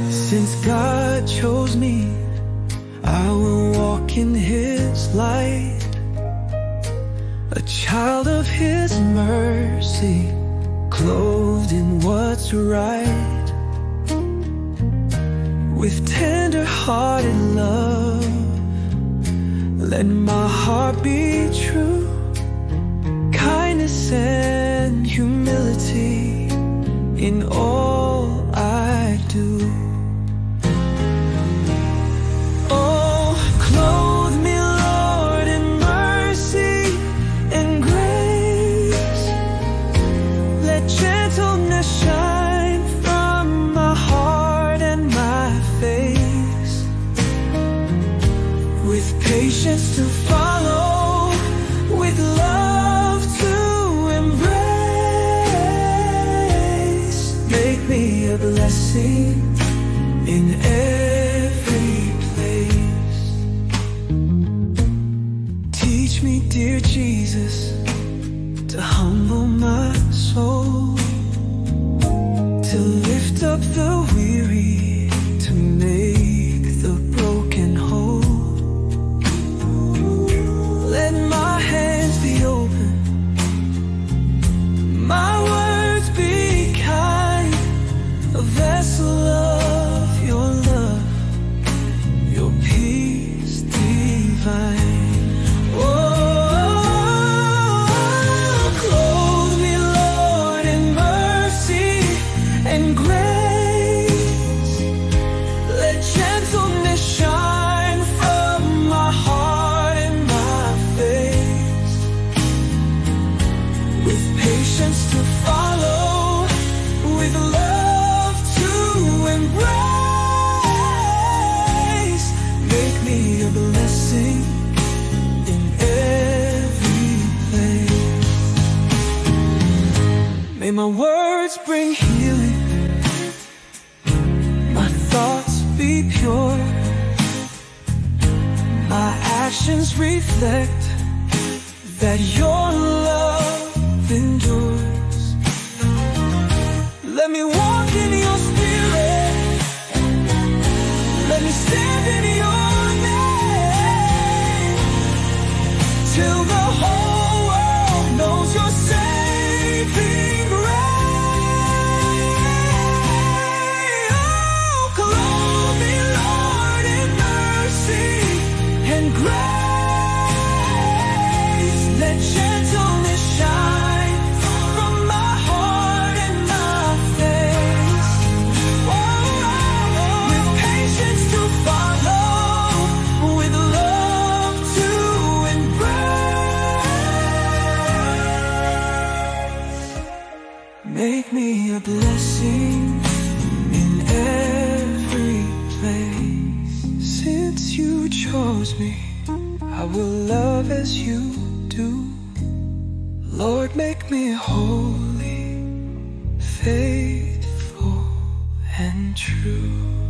Since God chose me, I will walk in His light, a child of His mercy, clothed in what's right. With tender-hearted love, let my heart be true. Kindness and humility in all I do. Oh, clothe me, Lord, in mercy and grace. Let gentleness shine from my heart and my face. With patience to follow, with love to embrace. Make me a blessing in every place. Teach me, dear Jesus, to humble my soul, to lift up the weary, to make the broken whole. Let my hands be open, my words be kind, a vessel of your love, your peace divine. Oh, clothe me, Lord, in mercy and grace. Let gentleness shine from my heart and my face. With patience to follow, with love to embrace. Make me a blessing in every place. May my words bring healing, my thoughts be pure, my actions reflect that your love endures. Let me walk in your spirit, let me stand in your name, till the whole world knows your saving grace. Oh, clothe me, Lord, in mercy and grace. Let gentleness shine from my heart and my face. Oh, with patience to follow, with love to embrace. Make me a blessing in every place. Since you chose me, I will love as you do. Lord, make me holy, faithful, and true.